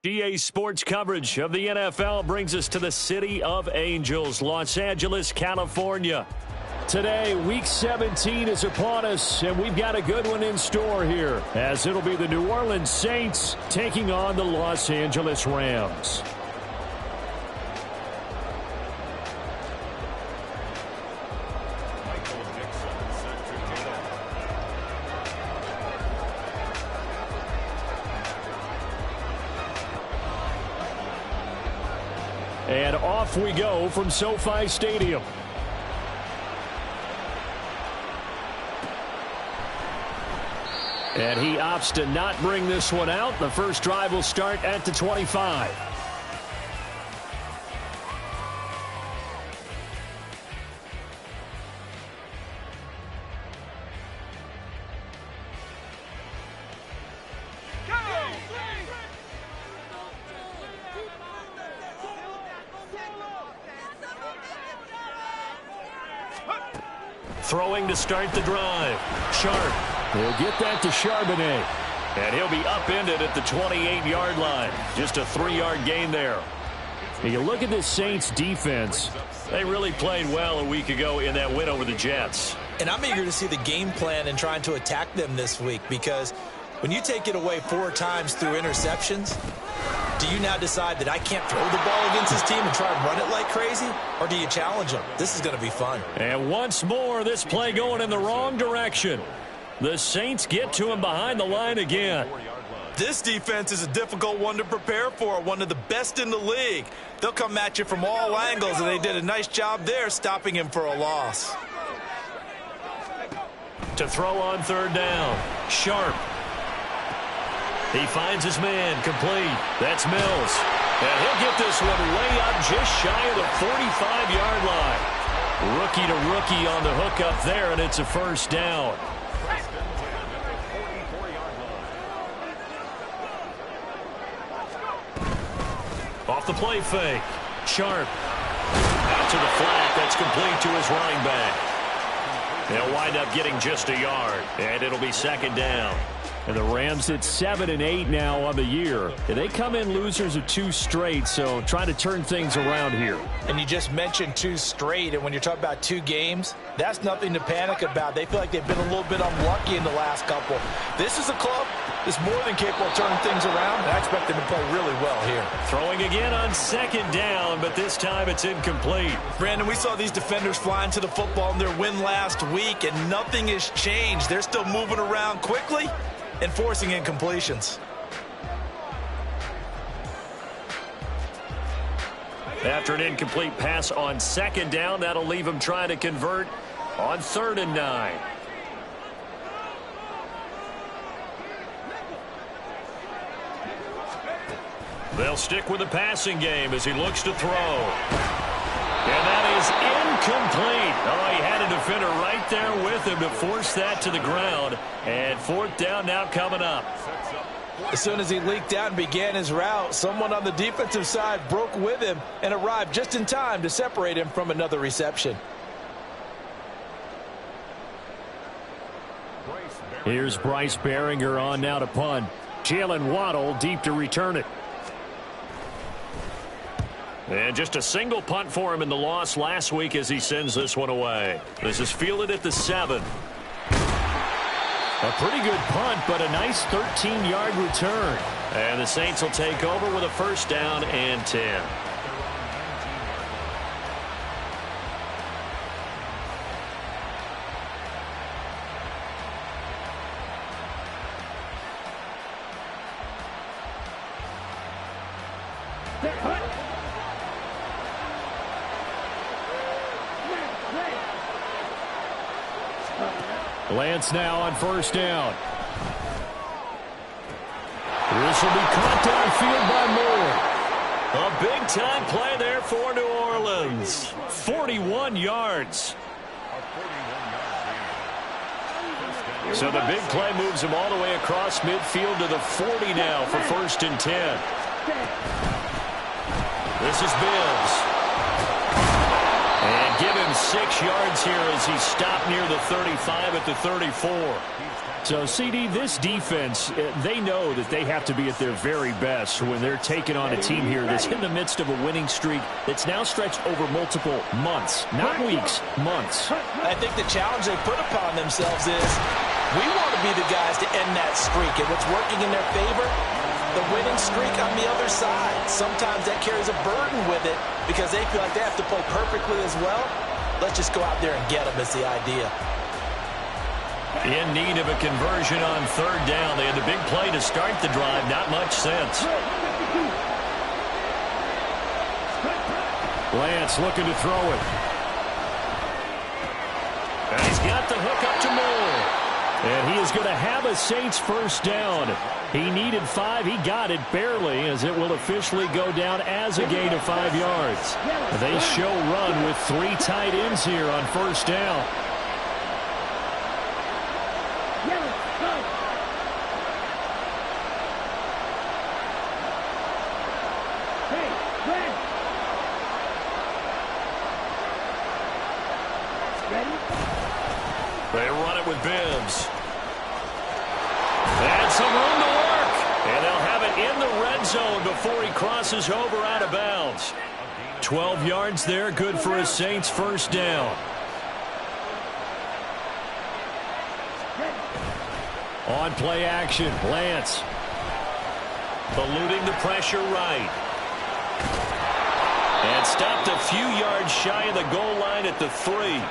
EA Sports coverage of the NFL brings us to the City of Angels, Los Angeles, California. Today, Week 17 is upon us, and we've got a good one in store here, as it'll be the New Orleans Saints taking on the Los Angeles Rams. And off we go from SoFi Stadium. And he opts to not bring this one out. The first drive will start at the 25. Throwing to start the drive. Sharp. He'll get that to Charbonnet. And he'll be upended at the 28-yard line. Just a 3-yard gain there. And you look at this Saints defense. They really played well a week ago in that win over the Jets. And I'm eager to see the game plan and trying to attack them this week, because when you take it away 4 times through interceptions, do you now decide that I can't throw the ball against this team and try and run it like crazy? Or do you challenge them? This is going to be fun. And once more, this play going in the wrong direction. The Saints get to him behind the line again. This defense is a difficult one to prepare for, one of the best in the league. They'll come at you from all angles, and they did a nice job there stopping him for a loss. To throw on third down, Sharp. He finds his man, complete. That's Mills. And he'll get this one way up just shy of the 45-yard line. Rookie to rookie on the hookup there, and it's a first down. Off the play fake. Sharp. Out to the flat. That's complete to his running back. They'll wind up getting just a yard. And it'll be second down. And the Rams at 7-8 now on the year. And they come in losers of 2 straight, so trying to turn things around here. And you just mentioned 2 straight, and when you're talking about 2 games, that's nothing to panic about. They feel like they've been a little bit unlucky in the last couple. This is a club that's more than capable of turning things around, and I expect them to play really well here. Throwing again on second down, but this time it's incomplete. Brandon, we saw these defenders flying to the football in their win last week, and nothing has changed. They're still moving around quickly and forcing incompletions. After an incomplete pass on second down, that'll leave him trying to convert on 3rd and 9. They'll stick with the passing game as he looks to throw. And that is incomplete. Oh, he had a defender right there with him to force that to the ground. And 4th down now coming up. As soon as he leaked out and began his route, someone on the defensive side broke with him and arrived just in time to separate him from another reception. Here's Bryce Baringer on now to punt. Jalen Waddle deep to return it. And just a single punt for him in the loss last week as he sends this one away. This is fielded at the 7. A pretty good punt, but a nice 13-yard return. And the Saints will take over with a first down and 10. Lance now on first down. This will be caught downfield by Moore. A big-time play there for New Orleans. 41 yards. So the big play moves him all the way across midfield to the 40 now for 1st and 10. This is Bills. And give him 6 yards here as he stopped near the 35 at the 34. So, CD, this defense, they know that they have to be at their very best when they're taking on a team here that's in the midst of a winning streak that's now stretched over multiple months, not weeks, months. I think the challenge they put upon themselves is we want to be the guys to end that streak. And what's working in their favor, the winning streak on the other side. Sometimes that carries a burden with it because they feel like they have to play perfectly as well. Let's just go out there and get them is the idea. In need of a conversion on 3rd down. They had the big play to start the drive. Not much sense. Lance looking to throw it. And he's got the hook up to Moore. And he is going to have a Saints first down. He needed 5. He got it barely, as it will officially go down as a gain of 5 yards. They show run with 3 tight ends here on first down. They run it with Bibbs. And some room to work. And they'll have it in the red zone before he crosses over out of bounds. 12 yards there, good for a Saints first down. On play action, Lance. Eluding the pressure right. And stopped a few yards shy of the goal line at the 3.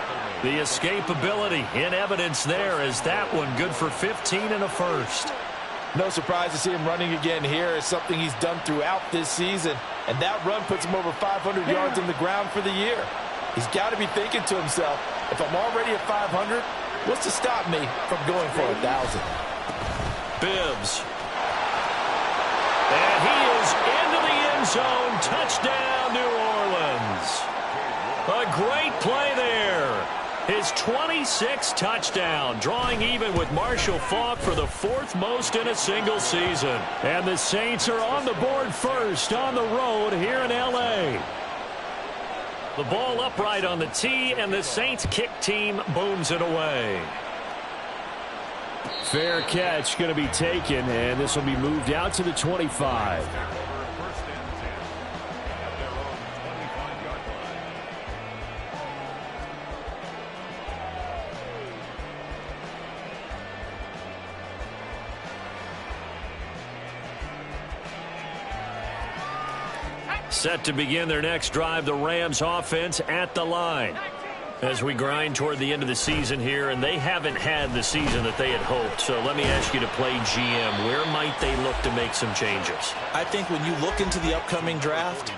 The escapability in evidence there as that one good for 15 and a first. No surprise to see him running again here. It's something he's done throughout this season. And that run puts him over 500 yards on the ground for the year. He's got to be thinking to himself, if I'm already at 500, what's to stop me from going for 1,000? Bibbs. And he is into the end zone. Touchdown, New Orleans. A great play there. His 26th touchdown, drawing even with Marshall Faulk for the 4th most in a single season. And the Saints are on the board first on the road here in L.A. The ball upright on the tee, and the Saints kick team booms it away. Fair catch going to be taken, and this will be moved out to the 25. Set to begin their next drive, the Rams offense at the line. As we grind toward the end of the season here, and they haven't had the season that they had hoped. So let me ask you to play GM. Where might they look to make some changes? I think when you look into the upcoming draft,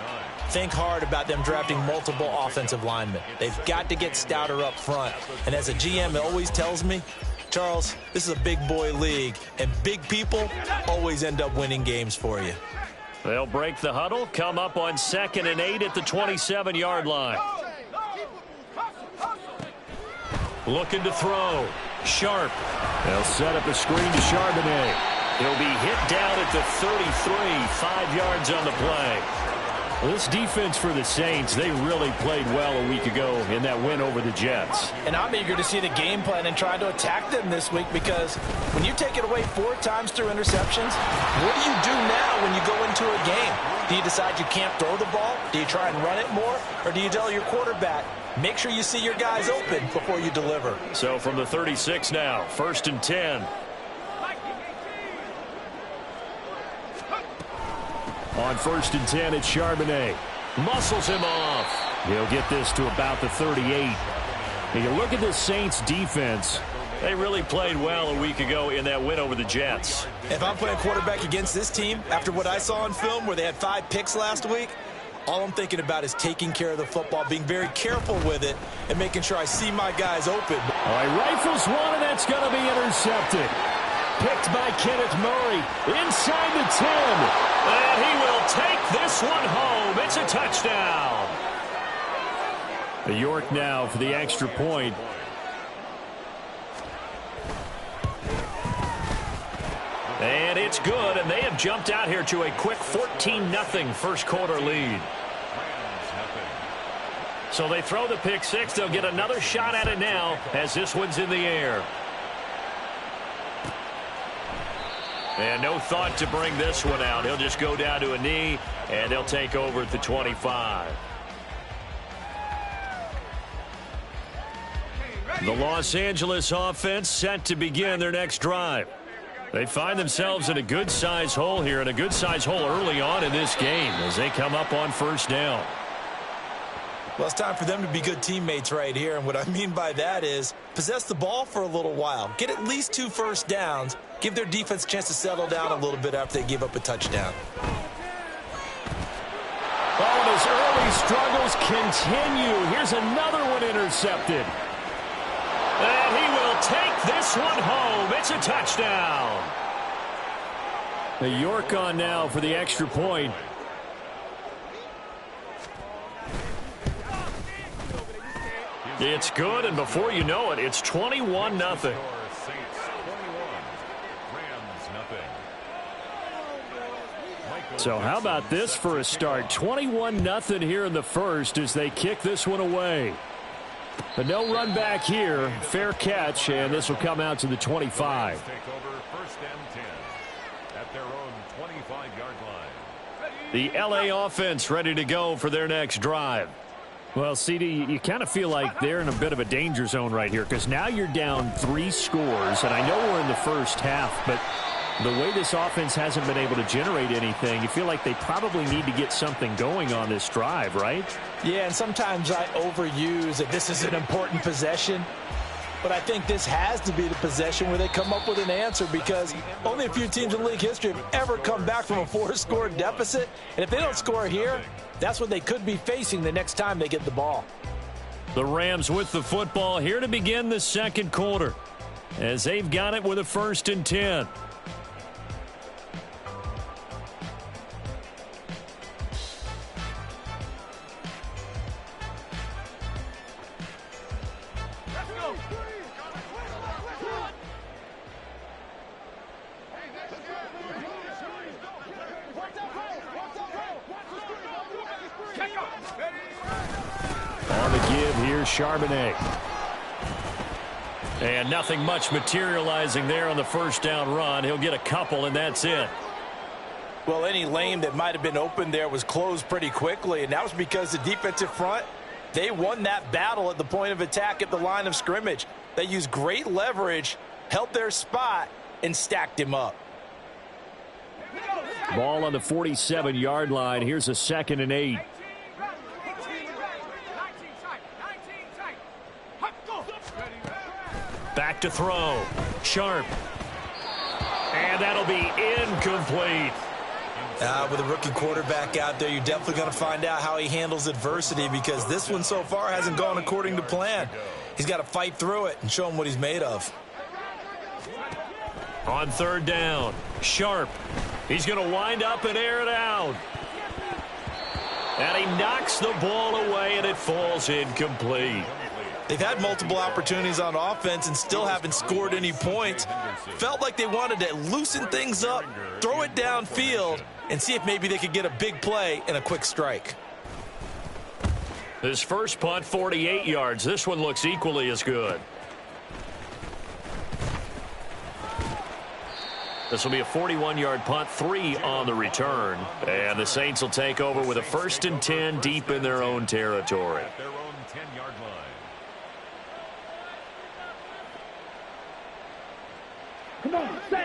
think hard about them drafting multiple offensive linemen. They've got to get stouter up front. And as a GM, it always tells me, Charles, this is a big boy league, and big people always end up winning games for you. They'll break the huddle, come up on 2nd and 8 at the 27-yard line. Looking to throw. Sharp. They'll set up a screen to Charbonnet. He'll be hit down at the 33, 5 yards on the play. Well, this defense for the Saints, they really played well a week ago in that win over the Jets. And I'm eager to see the game plan and try to attack them this week, because when you take it away 4 times through interceptions, what do you do now when you go into a game? Do you decide you can't throw the ball? Do you try and run it more? Or do you tell your quarterback, make sure you see your guys open before you deliver? So from the 36 now, 1st and 10. On 1st and 10, it's Charbonnet. Muscles him off. He'll get this to about the 38. And you look at this Saints defense. They really played well a week ago in that win over the Jets. If I'm playing quarterback against this team, after what I saw on film where they had 5 picks last week, all I'm thinking about is taking care of the football, being very careful with it, and making sure I see my guys open. All right, rifles one, and that's going to be intercepted. Picked by Kenneth Murray inside the 10. And he will take this one home. It's a touchdown. York now for the extra point. And it's good, and they have jumped out here to a quick 14-0 first quarter lead. So they throw the pick six. They'll get another shot at it now as this one's in the air. And no thought to bring this one out. He'll just go down to a knee, and they'll take over at the 25. The Los Angeles offense set to begin their next drive. They find themselves in a good-sized hole here, and a good-sized hole early on in this game as they come up on first down. Well, it's time for them to be good teammates right here, and what I mean by that is possess the ball for a little while, get at least 2 first downs, give their defense a chance to settle down a little bit after they give up a touchdown. Oh, and his early struggles continue. Here's another one intercepted. And he will take this one home. It's a touchdown. The York on now for the extra point. It's good, and before you know it, it's 21-0. So how about this for a start? 21-0 here in the first as they kick this one away. But no run back here. Fair catch, and this will come out to the 25. The LA offense ready to go for their next drive. Well, CD, you kind of feel like they're in a bit of a danger zone right here because now you're down 3 scores, and I know we're in the first half, but the way this offense hasn't been able to generate anything, you feel like they probably need to get something going on this drive, right? Yeah, and sometimes I overuse that this is an important possession, but I think this has to be the possession where they come up with an answer because only a few teams in league history have ever come back from a 4-score deficit, and if they don't score here, that's what they could be facing the next time they get the ball. The Rams with the football here to begin the second quarter as they've got it with a 1st and 10. On the give here, Charbonnet. And nothing much materializing there on the first down run. He'll get a couple, and that's it. Well, any lane that might have been open there was closed pretty quickly, and that was because the defensive front, they won that battle at the point of attack at the line of scrimmage. They used great leverage, held their spot, and stacked him up. Ball on the 47-yard line. Here's a 2nd and 8. Back to throw. Sharp. And that'll be incomplete. With a rookie quarterback out there, you're definitely going to find out how he handles adversity because this one so far hasn't gone according to plan. He's got to fight through it and show him what he's made of. On 3rd down, Sharp. He's going to wind up and air it out. And he knocks the ball away, and it falls incomplete. They've had multiple opportunities on offense and still haven't scored any points. Felt like they wanted to loosen things up, throw it downfield, and see if maybe they could get a big play and a quick strike. His first punt, 48 yards. This one looks equally as good. This will be a 41-yard punt, 3 on the return. And the Saints will take over with a 1st and 10 deep in their own territory.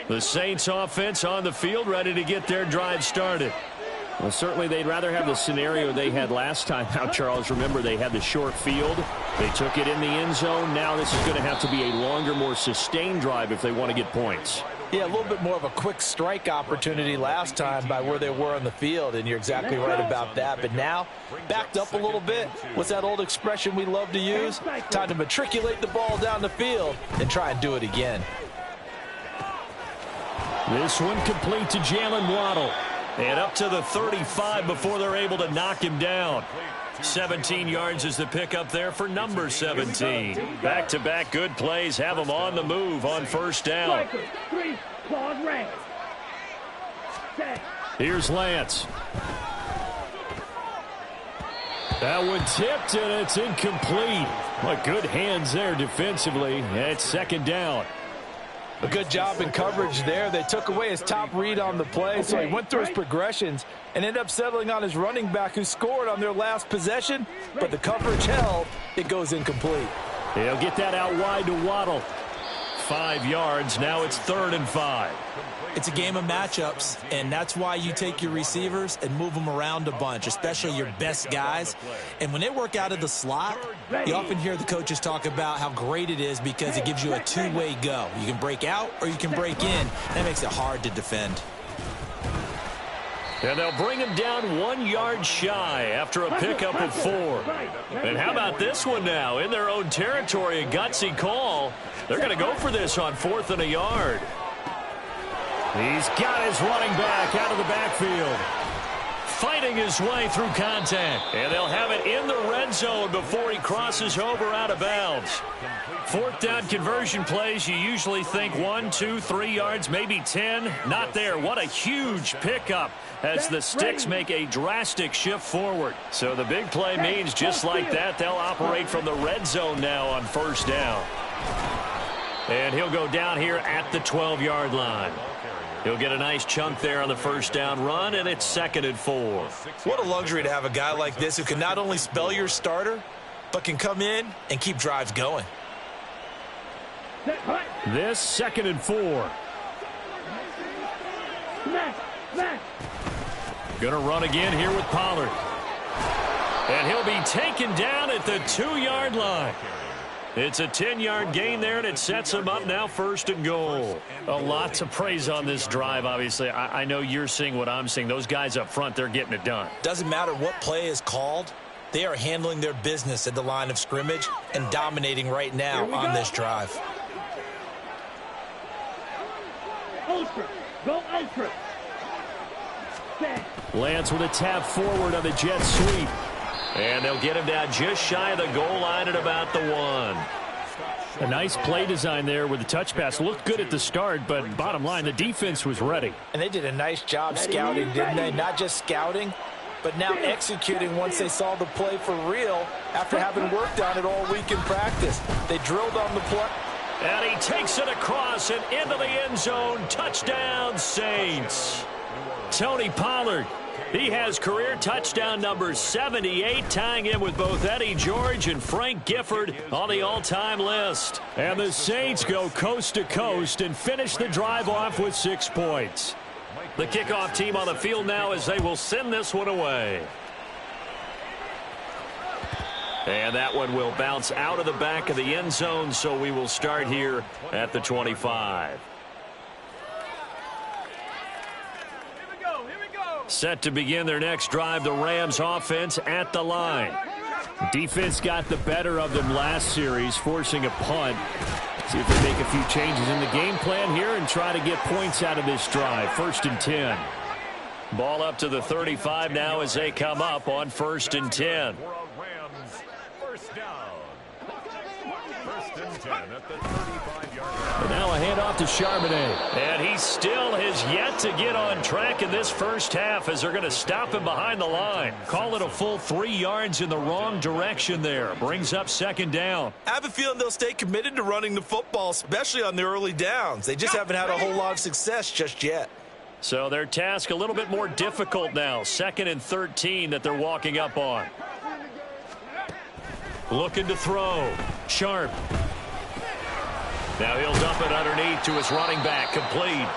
The Saints offense on the field ready to get their drive started. Well, certainly they'd rather have the scenario they had last time out, Charles. Remember, they had the short field. They took it in the end zone. Now this is going to have to be a longer, more sustained drive if they want to get points. Yeah, a little bit more of a quick strike opportunity last time by where they were on the field, and you're exactly right about that. But now, backed up a little bit. What's that old expression we love to use? Time to matriculate the ball down the field and try and do it again. This one complete to Jalen Waddle. And up to the 35 before they're able to knock him down. 17 yards is the pickup there for number 17. Back-to-back good plays have them on the move on first down. Here's Lance. That one tipped, and it's incomplete. But good hands there defensively. It's second down. A good job in coverage there. They took away his top read on the play, so he went through his progressions and ended up settling on his running back who scored on their last possession, but the coverage held. It goes incomplete. He'll get that out wide to Waddle. 5 yards. Now it's 3rd and 5. It's a game of matchups, and that's why you take your receivers and move them around a bunch, especially your best guys. And when they work out of the slot, you often hear the coaches talk about how great it is because it gives you a two-way go. You can break out or you can break in. That makes it hard to defend. And they'll bring him down 1 yard shy after a pickup of 4. And how about this one now? In their own territory, a gutsy call. They're going to go for this on 4th and a yard. He's got his running back out of the backfield. Fighting his way through contact. And they'll have it in the red zone before he crosses over out of bounds. 4th down conversion plays, you usually think 1, 2, 3 yards, maybe 10. Not there. What a huge pickup as the Sticks make a drastic shift forward. So the big play means just like that, they'll operate from the red zone now on 1st down. And he'll go down here at the 12-yard line. He'll get a nice chunk there on the 1st down run, and it's 2nd and 4. What a luxury to have a guy like this who can not only spell your starter, but can come in and keep drives going. This 2nd and 4. Gonna run again here with Pollard. And he'll be taken down at the 2-yard line. It's a 10-yard gain there, and it sets him up now 1st and goal. A lot to praise on this drive, obviously. I know you're seeing what I'm seeing. Those guys up front, they're getting it done. Doesn't matter what play is called. They are handling their business at the line of scrimmage and dominating right now on this drive. Ultra. Go ultra. Lance with a tap forward on the jet sweep. And they'll get him down just shy of the goal line at about the 1. A nice play design there with the touch pass. Looked good at the start, but bottom line, the defense was ready. And they did a nice job scouting, didn't they? Not just scouting, but now executing once they saw the play for real after having worked on it all week in practice. They drilled on the play. And he takes it across and into the end zone. Touchdown, Saints. Tony Pollard. He has career touchdown number 78, tying him with both Eddie George and Frank Gifford on the all-time list. And the Saints go coast to coast and finish the drive off with 6 points. The kickoff team on the field now as they will send this one away. And that one will bounce out of the back of the end zone, so we will start here at the 25. Set to begin their next drive, the Rams offense at the line. Defense got the better of them last series, forcing a punt. See if they make a few changes in the game plan here and try to get points out of this drive. 1st and 10. Ball up to the 35 now as they come up on 1st and 10. And now a handoff to Charbonnet. And he still has yet to get on track in this first half as they're going to stop him behind the line. Call it a full 3 yards in the wrong direction there. Brings up 2nd down. I have a feeling they'll stay committed to running the football, especially on the early downs. They just haven't had a whole lot of success just yet. So their task a little bit more difficult now. 2nd and 13 that they're walking up on. Looking to throw. Sharp. Now he'll dump it underneath to his running back, complete.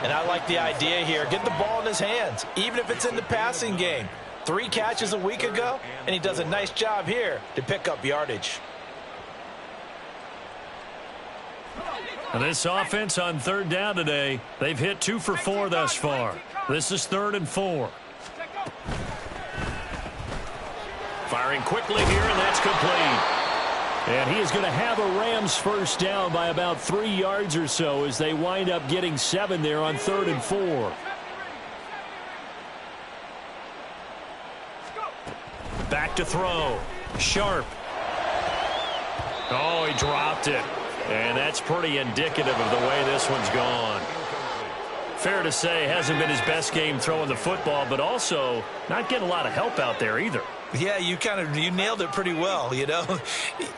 And I like the idea here. Get the ball in his hands, even if it's in the passing game. 3 catches a week ago, and he does a nice job here to pick up yardage. And this offense on 3rd down today, they've hit 2 for 4 thus far. This is 3rd and 4. Firing quickly here, and that's complete. And he is going to have a Rams first down by about 3 yards or so as they wind up getting 7 there on 3rd and 4. Back to throw. Sharp. Oh, he dropped it. And that's pretty indicative of the way this one's gone. Fair to say, hasn't been his best game throwing the football, but also not getting a lot of help out there either. Yeah, you nailed it pretty well, you know.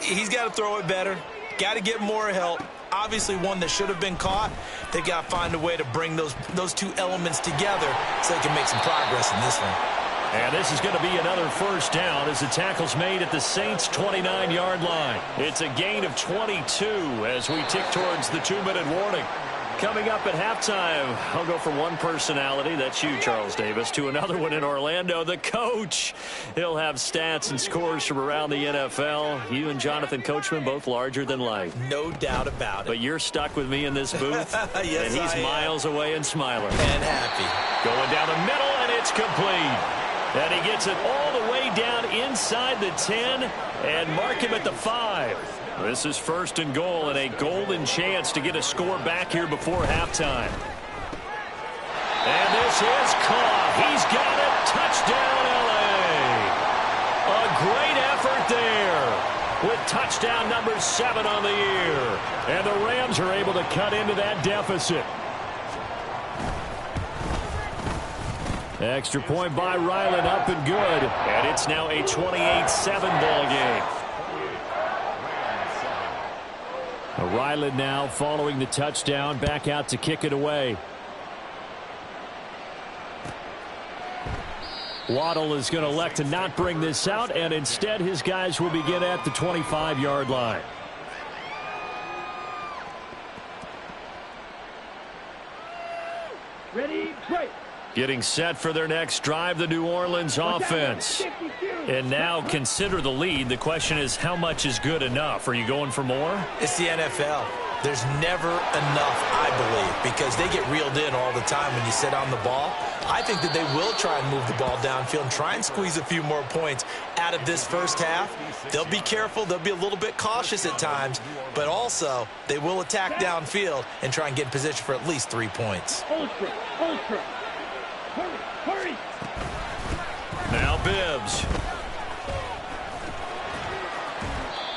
He's got to throw it better. Got to get more help. Obviously one that should have been caught. They got to find a way to bring those two elements together so they can make some progress in this one. And this is going to be another first down as the tackle's made at the Saints' 29-yard line. It's a gain of 22 as we tick towards the 2-minute warning. Coming up at halftime, I'll go from one personality, that's you, Charles Davis, to another one in Orlando, the coach. He'll have stats and scores from around the NFL. You and Jonathan Coachman, both larger than life. No doubt about it. But you're stuck with me in this booth, yes, and he's miles away and smiling. And happy. Going down the middle, and it's complete. And he gets it all the way down inside the 10 and mark him at the 5. This is first and goal and a golden chance to get a score back here before halftime. And this is caught. He's got it. Touchdown, L.A. A great effort there with touchdown number 7 on the year. And the Rams are able to cut into that deficit. Extra point by Ryland, up and good. And it's now a 28-7 ball game. Ryland now following the touchdown, back out to kick it away. Waddle is going to elect to not bring this out, and instead his guys will begin at the 25-yard line. Ready, break. Getting set for their next drive, the New Orleans offense. And now consider the lead. The question is, how much is good enough? Are you going for more? It's the NFL. There's never enough, I believe, because they get reeled in all the time when you sit on the ball. I think that they will try and move the ball downfield and try and squeeze a few more points out of this first half. They'll be careful. They'll be a little bit cautious at times, but also they will attack downfield and try and get in position for at least 3 points. Ultra. Hurry. Now Bibbs.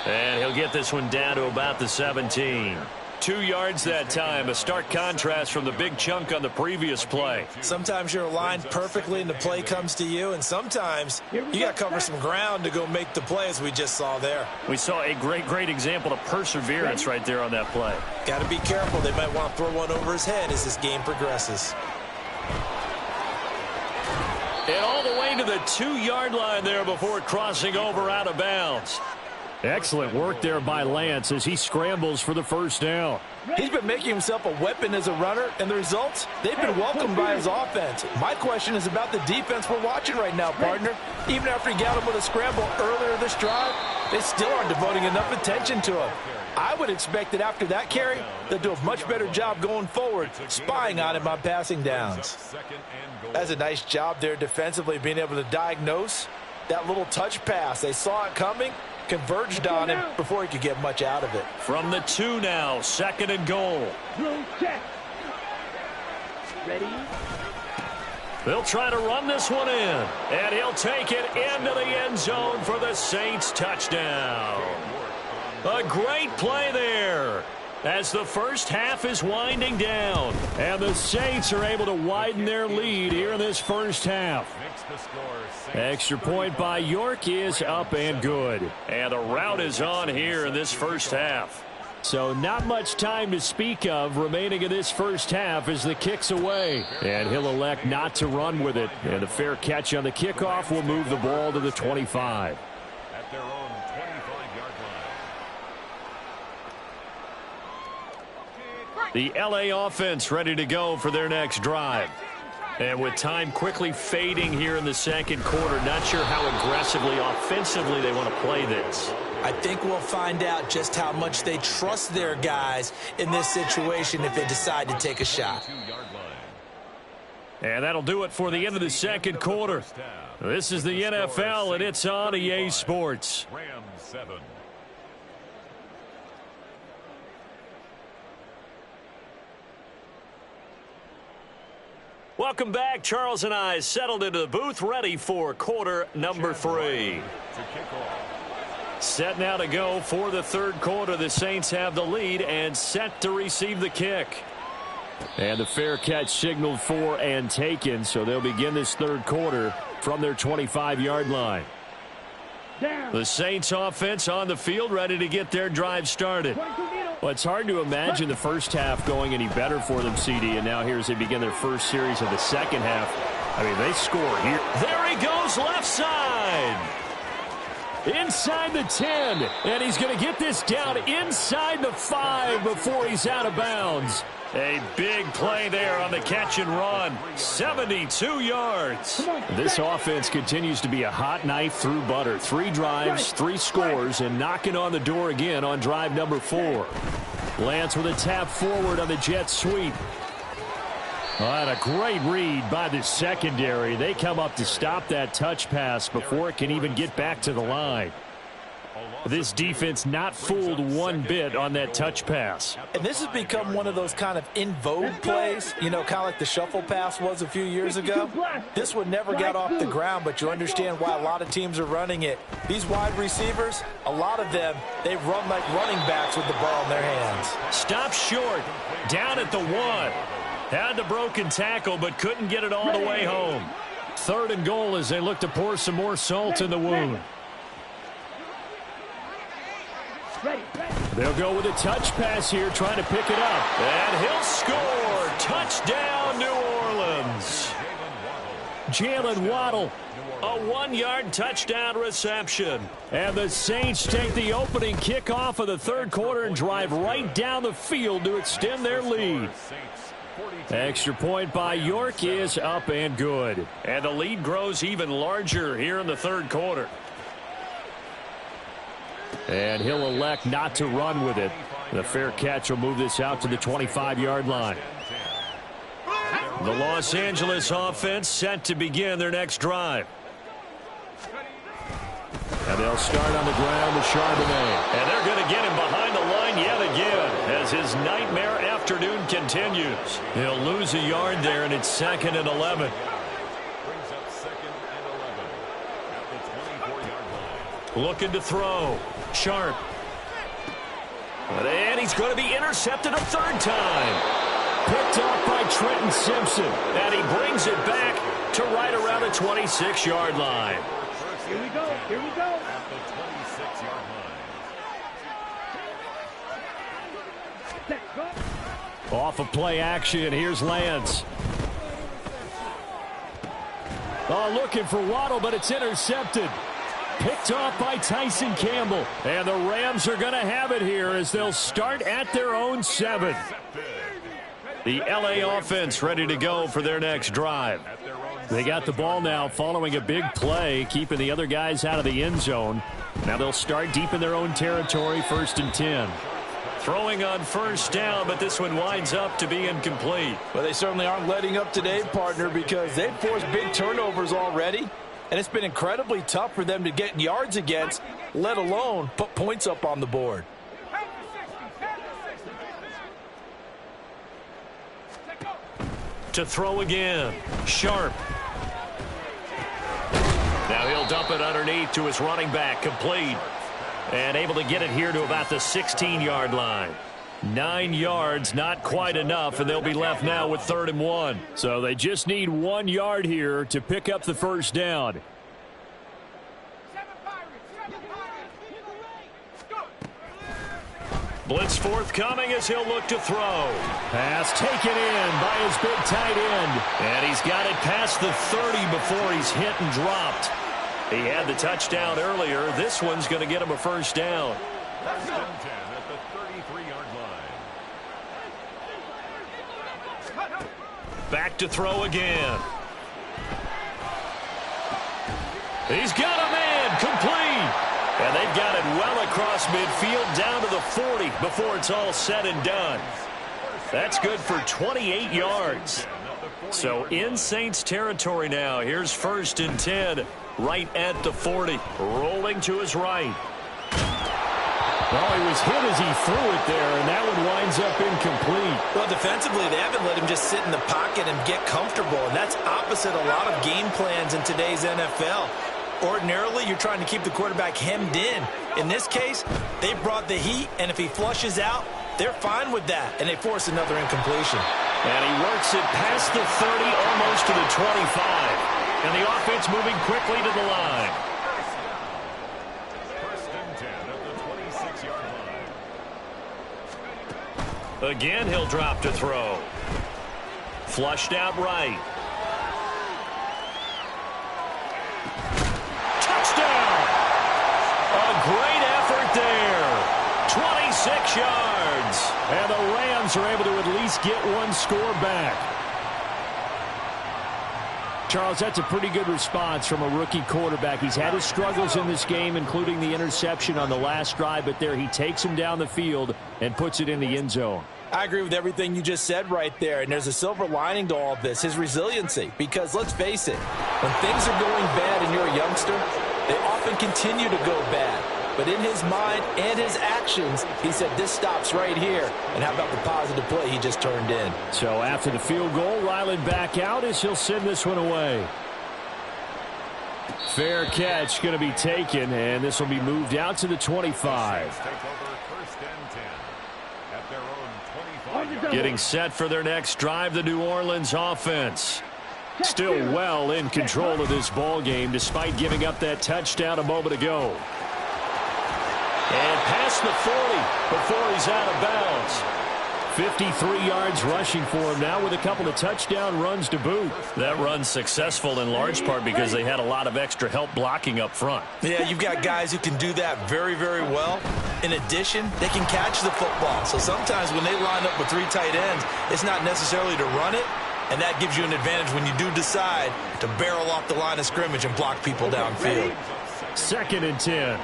And he'll get this one down to about the 17. 2 yards that time, a stark contrast from the big chunk on the previous play. Sometimes you're aligned perfectly and the play comes to you, and sometimes you got to cover some ground to go make the play, as we just saw there. We saw a great example of perseverance right there on that play. Got to be careful. They might want to throw one over his head as this game progresses. And all the way to the 2-yard line there before crossing over out of bounds. Excellent work there by Lance as he scrambles for the first down. He's been making himself a weapon as a runner, and the results, they've been welcomed by his offense. My question is about the defense we're watching right now, partner. Even after he got him with a scramble earlier this drive, they still aren't devoting enough attention to him. I would expect that after that carry, they'll do a much better job going forward, spying on him on passing downs. That's a nice job there defensively, being able to diagnose that little touch pass. They saw it coming, converged on him before he could get much out of it. From the 2 now, 2nd and goal. Drill check. Ready. They'll try to run this one in, and he'll take it into the end zone for the Saints touchdown. A great play there as the first half is winding down, and the Saints are able to widen their lead here in this first half. Extra point by York is up and good. And the route is on here in this first half. So not much time to speak of remaining in this first half as the kick's away. And he'll elect not to run with it. And a fair catch on the kickoff will move the ball to the 25. At their own 25-yard line. The LA offense ready to go for their next drive. And with time quickly fading here in the second quarter, not sure how aggressively, offensively they want to play this. I think we'll find out just how much they trust their guys in this situation if they decide to take a shot. And that'll do it for the end of the second quarter. This is the NFL, and it's on EA Sports. Rams 7. Welcome back. Charles and I settled into the booth, ready for quarter number 3. Set now to go for the third quarter. The Saints have the lead and set to receive the kick. And the fair catch signaled for and taken, so they'll begin this third quarter from their 25-yard line. Down. The Saints offense on the field, ready to get their drive started. Well, it's hard to imagine the first half going any better for them, CD, and now here as they begin their first series of the second half. I mean, they score here. There he goes, left side. Inside the 10, and he's going to get this down inside the 5 before he's out of bounds. A big play there on the catch and run. 72 yards. This offense continues to be a hot knife through butter. 3 drives, 3 scores, and knocking on the door again on drive number 4. Lance with a tap forward on the jet sweep. Oh, and a great read by the secondary. They come up to stop that touch pass before it can even get back to the line. This defense not fooled one bit on that touch pass. And this has become one of those kind of in vogue plays, you know, kind of like the shuffle pass was a few years ago. This one never got off the ground, but you understand why a lot of teams are running it. These wide receivers, a lot of them, they run like running backs with the ball in their hands. Stop short, down at the 1. Had the broken tackle, but couldn't get it all the way home. 3rd and goal as they look to pour some more salt in the wound. They'll go with a touch pass here, trying to pick it up. And he'll score. Touchdown, New Orleans. Jalen Waddle. A 1-yard touchdown reception. And the Saints take the opening kickoff of the 3rd quarter and drive right down the field to extend their lead. Extra point by York is up and good. And the lead grows even larger here in the 3rd quarter. And he'll elect not to run with it. The fair catch will move this out to the 25-yard line. The Los Angeles offense set to begin their next drive. And they'll start on the ground with Charbonnet. And they're going to get him behind the line yet again as his nightmare afternoon continues. He'll lose a yard there, and it's 2nd and 11. Brings up 2nd and 11 at the 24-yard line. Looking to throw. Sharp. And he's going to be intercepted a 3rd time. Picked off by Trenton Simpson. And he brings it back to right around the 26-yard line. Here we go. Here we go. At the 26-yard line. Set, go. Off of play action, here's Lance. Oh, looking for Waddle, but it's intercepted. Picked off by Tyson Campbell. And the Rams are going to have it here as they'll start at their own 7. The LA offense ready to go for their next drive. They got the ball now following a big play, keeping the other guys out of the end zone. Now they'll start deep in their own territory, 1st and 10. Throwing on 1st down, but this one winds up to be incomplete. Well, they certainly aren't letting up today, partner, because they've forced big turnovers already. And it's been incredibly tough for them to get yards against, let alone put points up on the board. To throw again. Sharp. Now he'll dump it underneath to his running back. Complete. And able to get it here to about the 16-yard line. 9 yards, not quite enough, and they'll be left now with 3rd and 1. So they just need 1 yard here to pick up the 1st down. Blitz forthcoming as he'll look to throw. Pass taken in by his big tight end. And he's got it past the 30 before he's hit and dropped. He had the touchdown earlier. This one's going to get him a 1st down. 1st and 10 at the 33-yard line. Back to throw again. He's got a man. Complete. And they've got it well across midfield down to the 40 before it's all said and done. That's good for 28 yards. So in Saints territory now. Here's 1st and 10 right at the 40. Rolling to his right. Well, he was hit as he threw it there, and that one winds up incomplete. Well, defensively, they haven't let him just sit in the pocket and get comfortable, and that's opposite a lot of game plans in today's NFL. Ordinarily, you're trying to keep the quarterback hemmed in. In this case, they brought the heat, and if he flushes out, they're fine with that, and they force another incompletion. And he works it past the 30, almost to the 25. And the offense moving quickly to the line. Again, he'll drop to throw. Flushed out right. Touchdown! A great effort there. 26 yards. And the Rams are able to at least get one score back. Charles, that's a pretty good response from a rookie quarterback. He's had his struggles in this game, including the interception on the last drive, but there he takes him down the field and puts it in the end zone. I agree with everything you just said right there, and there's a silver lining to all of this, his resiliency. Because let's face it, when things are going bad and you're a youngster, they often continue to go bad. But in his mind and his actions, he said, this stops right here. And how about the positive play he just turned in? So after the field goal, Ryland back out as he'll send this one away. Fair catch going to be taken, and this will be moved out to the 25. Getting set for their next drive, the New Orleans offense. Still well in control of this ball game despite giving up that touchdown a moment ago. And past the 40 before he's out of bounds. 53 yards rushing for him now with a couple of touchdown runs to boot. That run's successful in large part because they had a lot of extra help blocking up front. Yeah, you've got guys who can do that very, very well. In addition, they can catch the football. So sometimes when they line up with three tight ends, it's not necessarily to run it, and that gives you an advantage when you do decide to barrel off the line of scrimmage and block people downfield. 2nd and 10.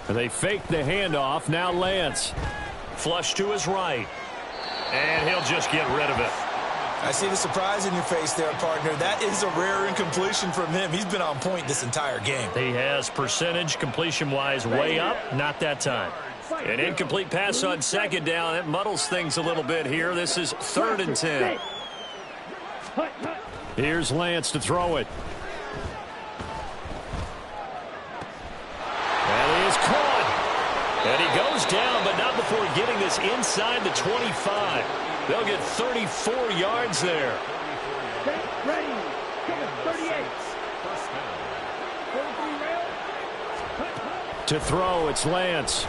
And they fake the handoff. Now Lance. Flush to his right. And he'll just get rid of it. I see the surprise in your face there, partner. That is a rare incompletion from him. He's been on point this entire game. He has percentage completion-wise way up. Not that time. An incomplete pass on 2nd down. That muddles things a little bit here. This is 3rd and 10. Here's Lance to throw it. And he is caught. And he goes down, but not before getting this inside the 25. They'll get 34 yards there. Ready. 38. To throw, it's Lance.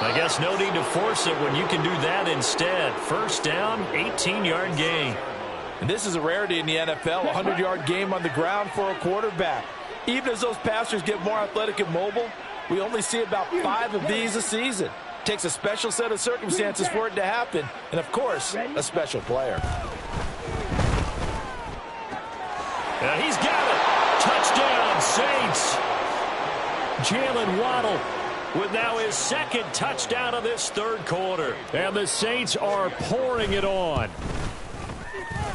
I guess no need to force it when you can do that instead. 1st down, 18-yard gain. And this is a rarity in the NFL, a 100-yard game on the ground for a quarterback. Even as those passers get more athletic and mobile, we only see about 5 of these a season. Takes a special set of circumstances for it to happen, and of course, a special player. And he's got it. Touchdown, Saints. Jalen Waddle with now his 2nd touchdown of this 3rd quarter. And the Saints are pouring it on.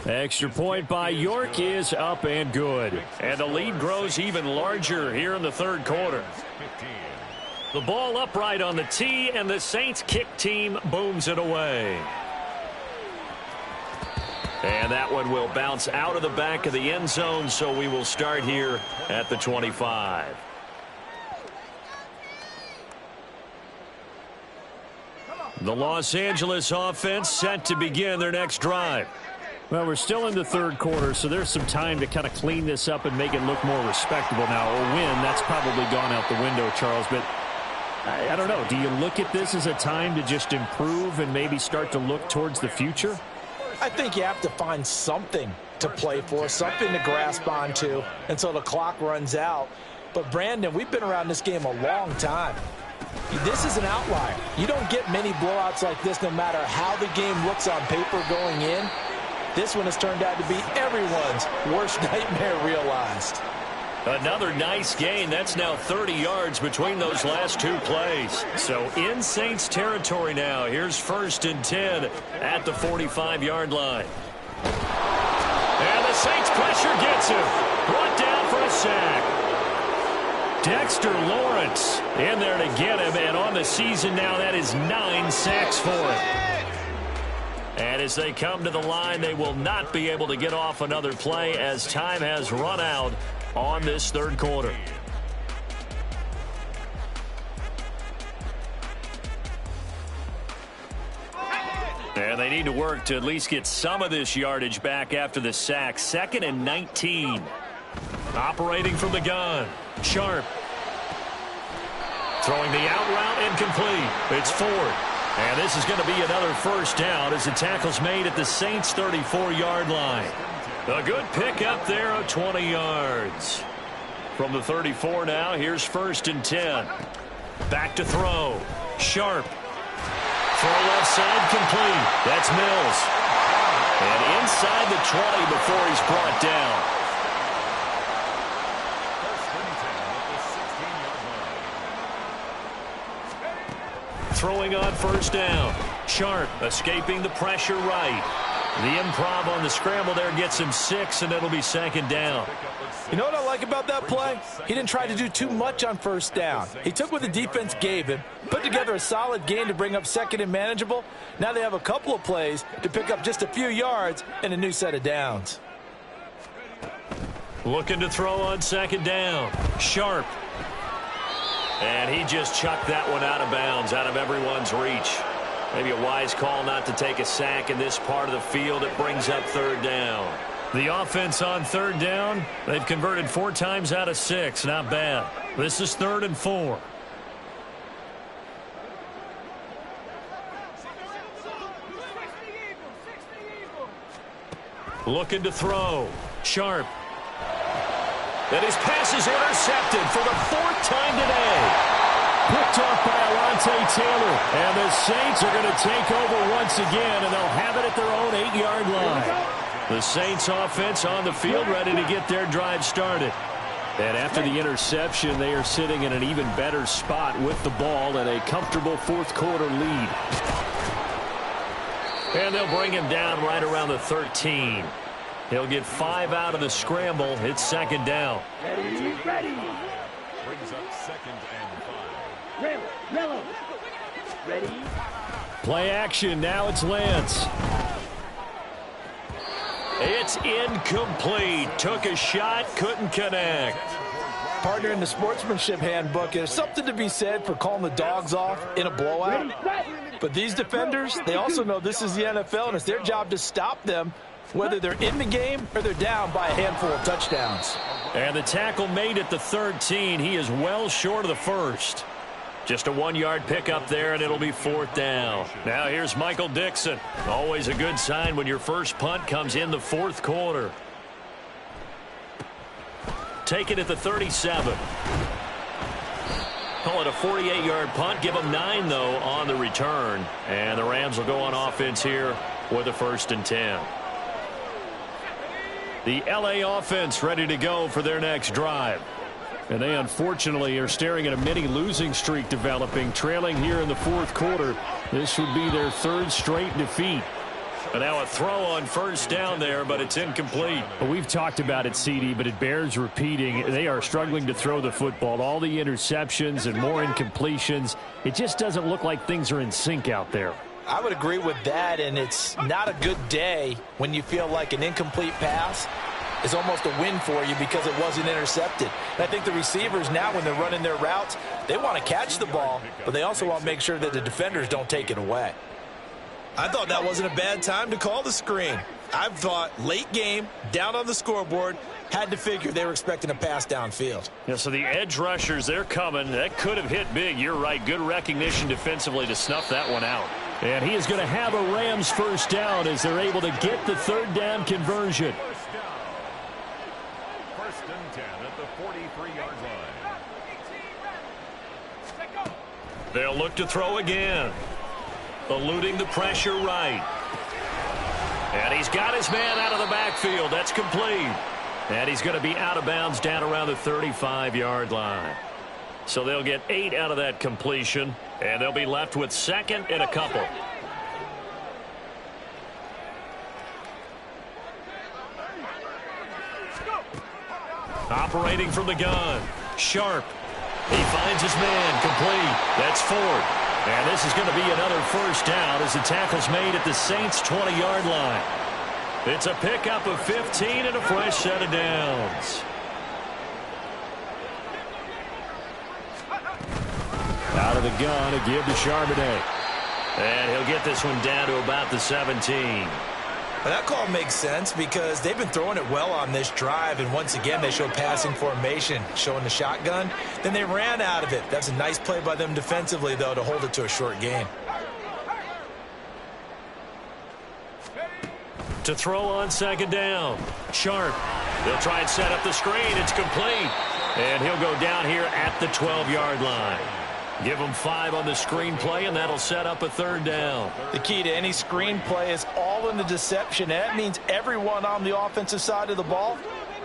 Extra point by York is up and good. And the lead grows even larger here in the 3rd quarter. The ball upright on the tee, and the Saints kick team booms it away. And that one will bounce out of the back of the end zone, so we will start here at the 25. The Los Angeles offense set to begin their next drive. Well, we're still in the 3rd quarter, so there's some time to kind of clean this up and make it look more respectable now. A win, that's probably gone out the window, Charles, but I don't know. Do you look at this as a time to just improve and maybe start to look towards the future? I think you have to find something to play for, something to grasp onto until the clock runs out. But, Brandon, we've been around this game a long time. This is an outlier. You don't get many blowouts like this no matter how the game looks on paper going in. This one has turned out to be everyone's worst nightmare realized. Another nice gain. That's now 30 yards between those last 2 plays. So in Saints territory now. Here's 1st and 10 at the 45-yard line. And the Saints pressure gets him. Brought down for a sack. Dexter Lawrence in there to get him. And on the season now, that is 9 sacks for him. And as they come to the line, they will not be able to get off another play as time has run out on this 3rd quarter. And they they need to work to at least get some of this yardage back after the sack. 2nd and 19. Operating from the gun. Sharp. Throwing the out route incomplete. It's Ford. And this is going to be another first down as the tackle's made at the Saints' 34-yard line. A good pickup there of 20 yards. From the 34 now, here's 1st and 10. Back to throw. Sharp. Throw left side complete. That's Mills. And inside the 20 before he's brought down. Throwing on first down. Sharp escaping the pressure right. The improv on the scramble there gets him 6, and it'll be 2nd down. You know what I like about that play? He didn't try to do too much on first down. He took what the defense gave him, put together a solid gain to bring up 2nd and manageable. Now they have a couple of plays to pick up just a few yards and a new set of downs. Looking to throw on 2nd down. Sharp. And he just chucked that one out of bounds, out of everyone's reach. Maybe a wise call not to take a sack in this part of the field. It brings up 3rd down. The offense on 3rd down, they've converted 4 times out of 6. Not bad. This is 3rd and 4. Looking to throw. Sharp. And his pass is intercepted for the 4th time today. Picked off by Alontae Taylor. And the Saints are going to take over once again, and they'll have it at their own 8-yard line. The Saints offense on the field ready to get their drive started. And after the interception, they are sitting in an even better spot with the ball and a comfortable 4th quarter lead. And they'll bring him down right around the 13. He'll get 5 out of the scramble. It's 2nd down. Ready, ready. Brings up 2nd and 5. Red, yellow. Ready. Play action. Now it's Lance. It's incomplete. Took a shot, couldn't connect. Partner, in the sportsmanship handbook, there's something to be said for calling the dogs off in a blowout. But these defenders, they also know this is the NFL, and it's their job to stop them, whether they're in the game or they're down by a handful of touchdowns. And the tackle made at the 13. He is well short of the 1st. Just a 1-yard pickup there, and it'll be 4th down. Now here's Michael Dixon. Always a good sign when your first punt comes in the 4th quarter. Take it at the 37. Call it a 48-yard punt. Give them 9, though, on the return. And the Rams will go on offense here with a 1st and 10. The LA offense ready to go for their next drive. And they unfortunately are staring at a mini losing streak developing, trailing here in the 4th quarter. This would be their 3rd straight defeat. And now a throw on first down there, but it's incomplete. Well, we've talked about it, CD, but it bears repeating. They are struggling to throw the football. All the interceptions and more incompletions. It just doesn't look like things are in sync out there. I would agree with that, and it's not a good day when you feel like an incomplete pass is almost a win for you because it wasn't intercepted. And I think the receivers now, when they're running their routes, they want to catch the ball, but they also want to make sure that the defenders don't take it away. I thought that wasn't a bad time to call the screen. I thought late game, down on the scoreboard, had to figure they were expecting a pass downfield. Yeah, so the edge rushers, they're coming. That could have hit big. You're right. Good recognition defensively to snuff that one out. And he is going to have a Rams first down as they're able to get the 3rd down conversion. First and 10 at the 43-yard line. They'll look to throw again. Eluding the pressure right. And he's got his man out of the backfield. That's complete. And he's going to be out of bounds down around the 35-yard line. So they'll get 8 out of that completion, and they'll be left with 2nd and a couple. Operating from the gun. Sharp. He finds his man. Complete. That's Ford. And this is going to be another first down as the tackle's made at the Saints' 20-yard line. It's a pickup of 15 and a fresh set of downs. Out of the gun, a give to Charbonnet. And he'll get this one down to about the 17. Well, that call makes sense because they've been throwing it well on this drive, and once again they show passing formation, showing the shotgun. Then they ran out of it. That's a nice play by them defensively, though, to hold it to a short gain. To throw on second down. Sharp. They'll try and set up the screen. It's complete. And he'll go down here at the 12-yard line. Give him 5 on the screen play, and that'll set up a third down. The key to any screen play is all in the deception. That means everyone on the offensive side of the ball,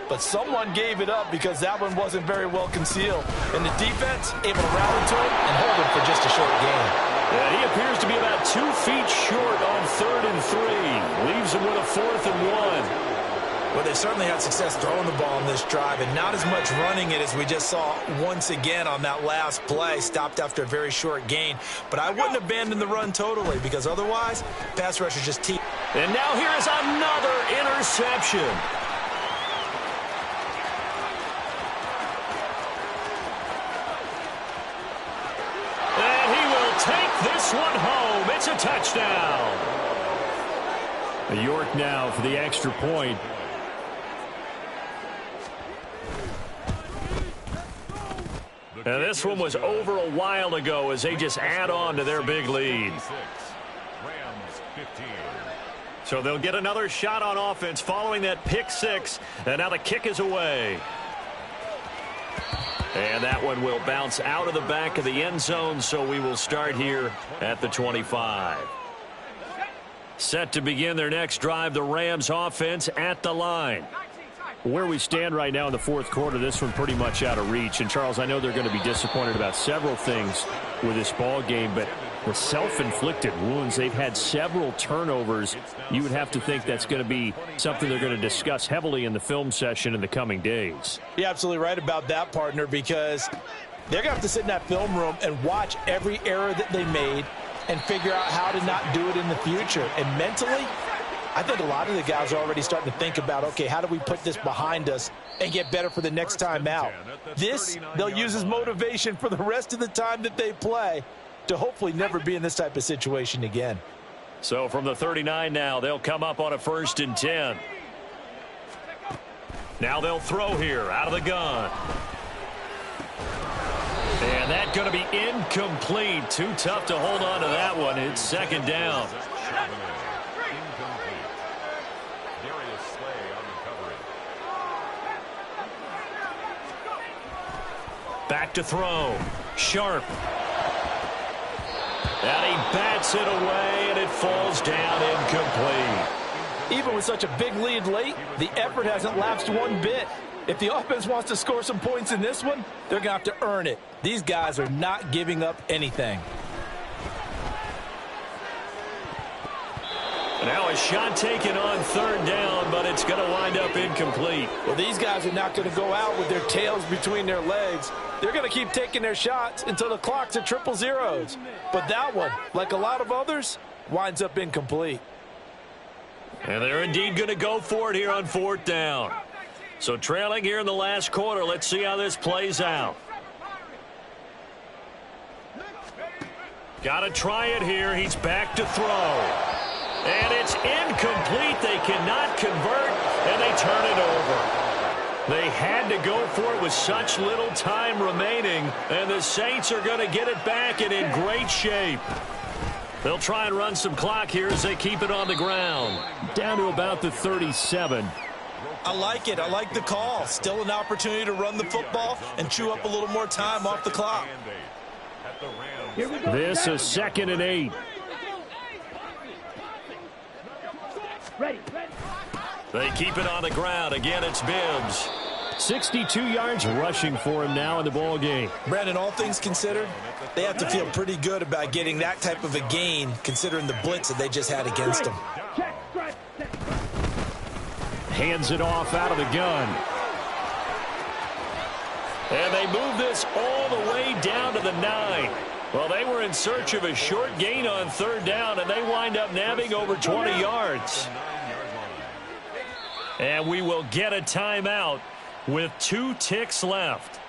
but someone gave it up because that one wasn't very well concealed. And the defense able to rally to him and hold him for just a short gain. Yeah, he appears to be about 2 feet short on 3rd and 3. Leaves him with a 4th and 1. Well, they certainly had success throwing the ball on this drive and not as much running it as we just saw once again on that last play. Stopped after a very short gain. But I wouldn't abandon the run totally because otherwise, pass rushers just team. And now here is another interception. And he will take this one home. It's a touchdown. York now for the extra point. And this one was over a while ago as they just add on to their big lead. So they'll get another shot on offense following that pick 6. And now the kick is away. And that one will bounce out of the back of the end zone, so we will start here at the 25. Set to begin their next drive, the Rams offense at the line. Where we stand right now in the 4th quarter, this one pretty much out of reach. And, Charles, I know they're going to be disappointed about several things with this ball game, but the self-inflicted wounds, they've had several turnovers. You would have to think that's going to be something they're going to discuss heavily in the film session in the coming days. You're absolutely right about that, partner, because they're going to have to sit in that film room and watch every error that they made and figure out how to not do it in the future. And mentally, I think a lot of the guys are already starting to think about, okay, how do we put this behind us and get better for the next time out? This, they'll use as motivation for the rest of the time that they play to hopefully never be in this type of situation again. So from the 39 now, they'll come up on a 1st and 10. Now they'll throw here out of the gun. And that's going to be incomplete. Too tough to hold on to that one. It's 2nd down. Back to throw. Sharp. And he bats it away, and it falls down incomplete. Even with such a big lead late, the effort hasn't lapsed one bit. If the offense wants to score some points in this one, they're going to have to earn it. These guys are not giving up anything. Now a shot taken on 3rd down, but it's going to wind up incomplete. Well, these guys are not going to go out with their tails between their legs. They're going to keep taking their shots until the clock's at 000. But that one, like a lot of others, winds up incomplete. And they're indeed going to go for it here on 4th down. So trailing here in the last quarter, let's see how this plays out. Got to try it here. He's back to throw. And it's incomplete. They cannot convert, and they turn it over. They had to go for it with such little time remaining, and the Saints are going to get it back and in great shape. They'll try and run some clock here as they keep it on the ground. Down to about the 37. I like it. I like the call. Still an opportunity to run the football and chew up a little more time off the clock. This is 2nd and 8. Ready. They keep it on the ground. Again, it's Bibbs. 62 yards rushing for him now in the ball game. Brandon, all things considered, they have to feel pretty good about getting that type of a gain considering the blitz that they just had against them. Hands it off out of the gun. And they move this all the way down to the 9. Well, they were in search of a short gain on 3rd down, and they wind up nabbing over 20 yards. And we will get a timeout with 2 ticks left.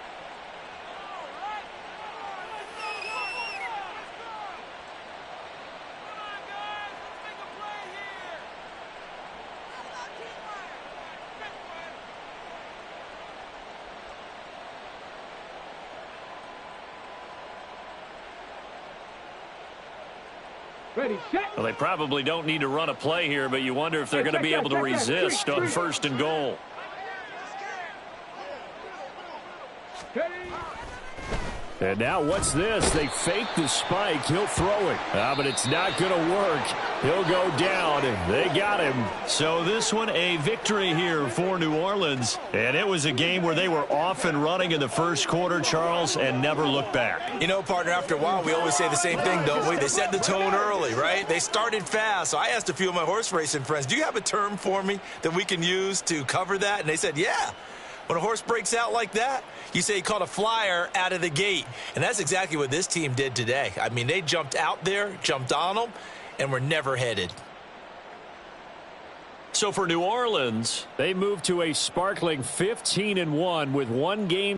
Ready, set. Well, they probably don't need to run a play here, but you wonder if they're going to be able to resist on first and goal. And now what's this? They fake the spike. He'll throw it. But it's not going to work. He'll go down. They got him. So this one, a victory here for New Orleans. And it was a game where they were off and running in the first quarter, Charles, and never looked back. You know, partner, after a while, we always say the same thing, don't we? They set the tone early, right? They started fast. So I asked a few of my horse racing friends, do you have a term for me that we can use to cover that? And they said, yeah. When a horse breaks out like that, you say he caught a flyer out of the gate. And that's exactly what this team did today. I mean, they jumped out there, jumped on them, and were never headed. So for New Orleans, they moved to a sparkling 15-1 with one game.